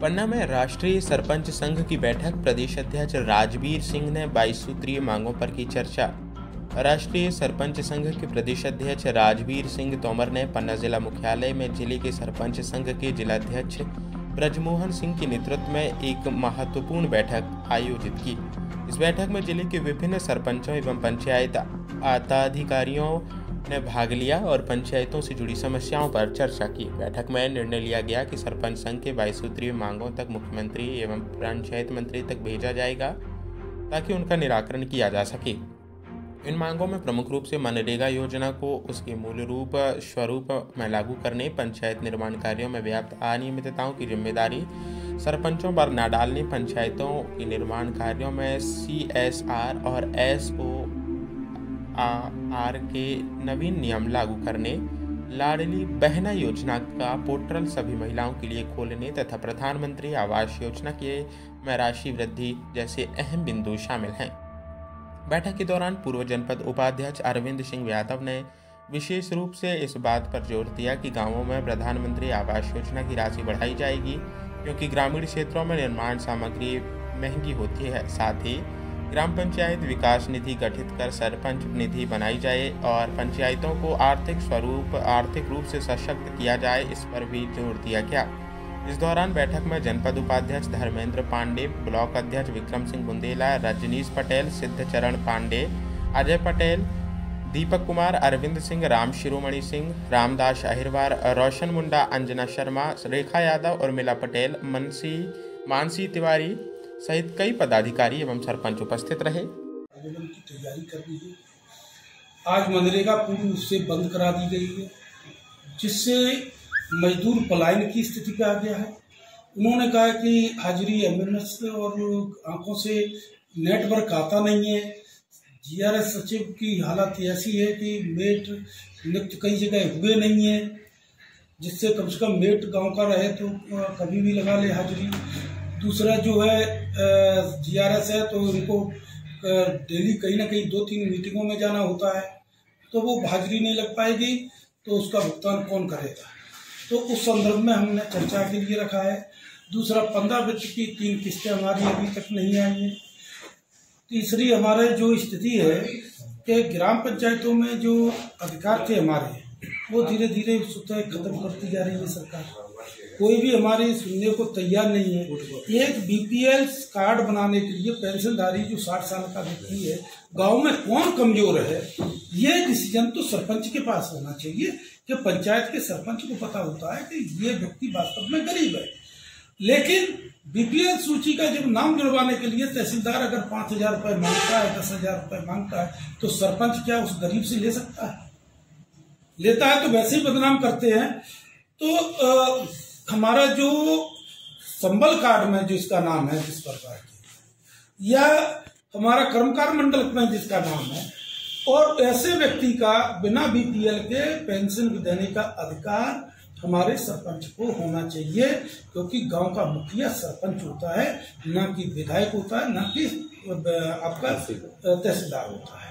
पन्ना में राष्ट्रीय सरपंच संघ की बैठक। प्रदेश अध्यक्ष राजवीर सिंह ने 22 सूत्रीय मांगों पर की चर्चा। राष्ट्रीय सरपंच संघ के प्रदेश अध्यक्ष राजवीर सिंह तोमर ने पन्ना जिला मुख्यालय में जिले के सरपंच संघ के जिलाध्यक्ष ब्रजमोहन सिंह के नेतृत्व में एक महत्वपूर्ण बैठक आयोजित की। इस बैठक में जिले के विभिन्न सरपंचों एवं पंचायत आताधिकारियों ने भाग लिया और पंचायतों से जुड़ी समस्याओं पर चर्चा की। बैठक में निर्णय लिया गया कि सरपंच संघ के 22 सूत्रीय मांगों तक मुख्यमंत्री एवं पंचायत मंत्री तक भेजा जाएगा ताकि उनका निराकरण किया जा सके। इन मांगों में प्रमुख रूप से मनरेगा योजना को उसके मूल रूप स्वरूप में लागू करने, पंचायत निर्माण कार्यों में व्याप्त अनियमितताओं की जिम्मेदारी सरपंचों पर न डालने, पंचायतों के निर्माण कार्यों में CSR और SOR के नवीन नियम लागू करने, लाडली बहना योजना का पोर्टल सभी महिलाओं के लिए खोलने तथा प्रधानमंत्री आवास योजना के में राशि वृद्धि जैसे अहम बिंदु शामिल हैं। बैठक के दौरान पूर्व जनपद उपाध्यक्ष अरविंद सिंह यादव ने विशेष रूप से इस बात पर जोर दिया कि गांवों में प्रधानमंत्री आवास योजना की राशि बढ़ाई जाएगी, क्योंकि ग्रामीण क्षेत्रों में निर्माण सामग्री महंगी होती है। साथ ही ग्राम पंचायत विकास निधि गठित कर सरपंच निधि बनाई जाए और पंचायतों को आर्थिक रूप से सशक्त किया जाए, इस पर भी जोर दिया गया। इस दौरान बैठक में जनपद उपाध्यक्ष धर्मेंद्र पांडे, ब्लॉक अध्यक्ष विक्रम सिंह बुंदेला, रजनीश पटेल, सिद्धचरण पांडे, अजय पटेल, दीपक कुमार, अरविंद सिंह, राम शिरोमणि सिंह, रामदास अहिरवार, रोशन मुंडा, अंजना शर्मा, रेखा यादव, उर्मिला पटेल, मानसी तिवारी सहित कई पदाधिकारी एवं सरपंच उपस्थित रहे। आंदोलन की तैयारी कर दी है। आज मनरेगा पूरी रूप से बंद करा दी गई है, जिससे मजदूर पलायन की स्थिति पे आ गया है। उन्होंने कहा कि हाजिरी एमएनएस और आंखों से नेटवर्क आता नहीं है। GRS सचिव की हालत ऐसी है कि मेट नियुक्त कई जगह हुए नहीं है, जिससे कम से कम मेट गांव का रहे तो कभी भी लगा ले हाजिरी। दूसरा जो है GRS है, तो उनको डेली कहीं ना कहीं 2-3 मीटिंगों में जाना होता है, तो वो हाजिरी नहीं लग पाएगी, तो उसका भुगतान कौन करेगा। तो उस संदर्भ में हमने चर्चा के लिए रखा है। दूसरा, 15 वित्त की 3 किस्तें हमारी अभी तक नहीं आई हैं। तीसरी, हमारे जो स्थिति है कि ग्राम पंचायतों में जो अधिकार थे हमारे, वो धीरे धीरे स्वतः खत्म करती जा रही है सरकार। कोई भी हमारी सुनने को तैयार नहीं है। एक BPL कार्ड बनाने के लिए पेंशनधारी जो 60 साल का व्यक्ति है, गांव में कौन कमजोर है, ये डिसीजन तो सरपंच के पास होना चाहिए कि पंचायत के सरपंच को पता होता है कि ये व्यक्ति वास्तव में गरीब है। लेकिन BPL सूची का जब नाम जुड़वाने के लिए तहसीलदार अगर 5,000 रुपये मांगता है, 10,000 रुपये मांगता है, तो सरपंच क्या उस गरीब से ले सकता है? लेता है तो वैसे ही बदनाम करते हैं। तो हमारा जो संबल कार्ड में जिसका नाम है, जिस प्रकार की, या हमारा कर्मकार मंडल में जिसका नाम है, और ऐसे व्यक्ति का बिना BPL के पेंशन देने का अधिकार हमारे सरपंच को होना चाहिए, क्योंकि गांव का मुखिया सरपंच होता है, ना कि विधायक होता है, ना कि आपका तहसीलदार होता है।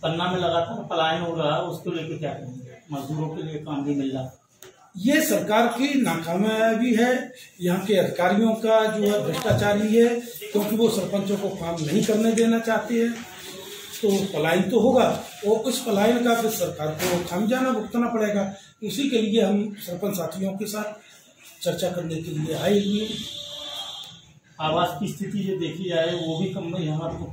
पन्ना में लगातार पलायन हो रहा है, उसको लेकर क्या करेंगे? मजदूरों के लिए काम नहीं मिल रहा। ये सरकार की नाकामयाबी है, यहाँ के अधिकारियों का जो है भ्रष्टाचारी है, क्योंकि वो सरपंचों को काम नहीं करने देना चाहते हैं। तो पलायन तो होगा, और उस पलायन का फिर सरकार को खामियाजा भुगतना पड़ेगा। उसी के लिए हम सरपंच साथियों के साथ चर्चा करने के लिए आए हुए। आवास की स्थिति जो देखी जाए वो भी कम है। यहाँ तो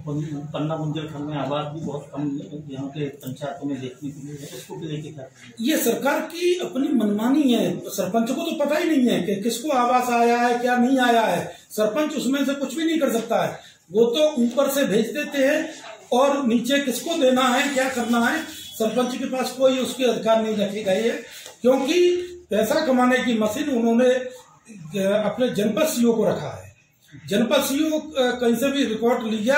पन्ना बुंदेलखंड में आवास भी बहुत कम यहाँ के पंचायतों में देखने को मिले, उसको भी लेके क्या? ये सरकार की अपनी मनमानी है। सरपंच को तो पता ही नहीं है कि किसको आवास आया है, क्या नहीं आया है। सरपंच उसमें से कुछ भी नहीं कर सकता है। वो तो ऊपर से भेज देते हैं, और नीचे किसको देना है, क्या करना है, सरपंच के पास कोई उसके अधिकार नहीं रखे गए हैं, क्योंकि पैसा कमाने की मशीन उन्होंने अपने जनपद CO को रखा है। जनपद CO कहीं से भी रिकॉर्ड लिया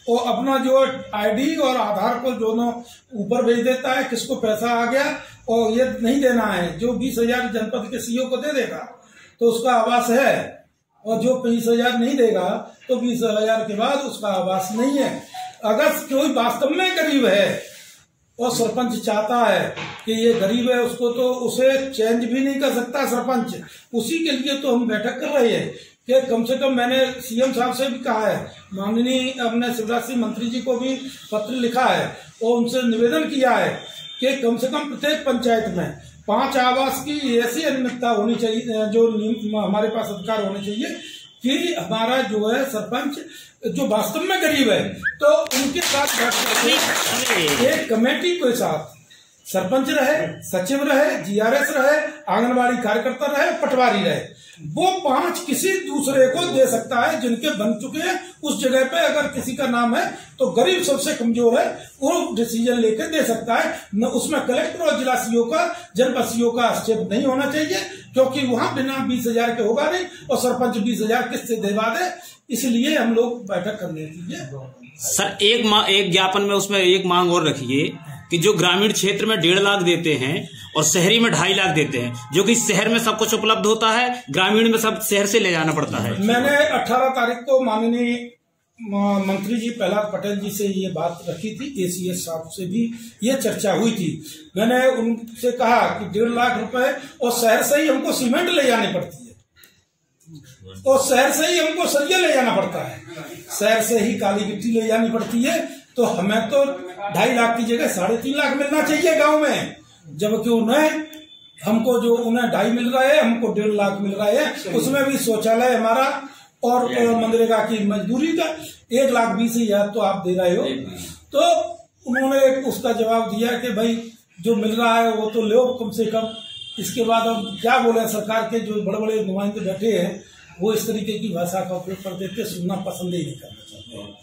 और अपना जो ID और आधार को दोनों ऊपर भेज देता है, किसको पैसा आ गया, और ये नहीं देना है। जो 20,000 जनपद के CO को दे देगा तो उसका आवास है, और जो 20,000 नहीं देगा तो 20,000 के बाद उसका आवास नहीं है। अगर कोई वास्तव में गरीब है और सरपंच चाहता है कि ये गरीब है, उसको तो उसे चेंज भी नहीं कर सकता सरपंच। उसी के लिए तो हम बैठक कर रहे हैं कि कम से कम, मैंने सीएम साहब से भी कहा है, माननीय अपने शिवराज सिंह मंत्री जी को भी पत्र लिखा है और उनसे निवेदन किया है कि कम से कम प्रत्येक पंचायत में 5 आवास की ऐसी अनियमितता होनी चाहिए, जो हमारे पास अधिकार होने चाहिए कि हमारा जो है सरपंच जो वास्तव में गरीब है तो उनके साथ एक कमेटी के साथ सरपंच रहे, सचिव रहे, जीआरएस रहे, आंगनबाड़ी कार्यकर्ता रहे, पटवारी रहे, वो 5 किसी दूसरे को दे सकता है जिनके बन चुके हैं। उस जगह पे अगर किसी का नाम है तो गरीब सबसे कमजोर है, वो डिसीजन लेकर दे सकता है। न उसमें कलेक्टर और जिला सीओ का, जनपद सीओ का हस्तक्षेप नहीं होना चाहिए, क्योंकि वहां बिना 20,000 के होगा नहीं और सरपंच 20,000 किस्त से दिलवा दे। इसलिए हम लोग बैठक करने चाहिए। सर एक ज्ञापन में उसमें एक मांग और रखिए कि जो ग्रामीण क्षेत्र में 1.5 लाख देते हैं और शहरी में 2.5 लाख देते हैं, जो कि शहर में सब कुछ उपलब्ध होता है, ग्रामीण में सब शहर से ले जाना पड़ता है। मैंने 18 तारीख को माननीय मंत्री जी प्रहलाद पटेल जी से ये बात रखी थी, एसीएस साहब से भी ये चर्चा हुई थी। मैंने उनसे कहा कि 1.5 लाख रुपए और शहर से ही हमको सीमेंट ले जानी पड़ती है और शहर से ही हमको सरिया ले जाना पड़ता है, शहर से ही काली गिट्टी ले जानी पड़ती है। तो हमें तो 2.5 लाख की जगह 3.5 लाख मिलना चाहिए गांव में, जबकि उन्हें हमको जो उन्हें 2.5 मिल रहा है, हमको 1.5 लाख मिल रहा है। उसमें भी शौचालय हमारा और मनरेगा की मजदूरी का 1,20,000 तो आप दे रहे हो। तो उन्होंने उसका जवाब दिया कि भाई जो मिल रहा है वो तो लो कम से कम। इसके बाद हम क्या बोले, सरकार के जो बड़े बड़े नुमाइंदे बैठे हैं वो इस तरीके की भाषा का उपयोग करते थे, सुनना पसंद ही नहीं करना चाहते।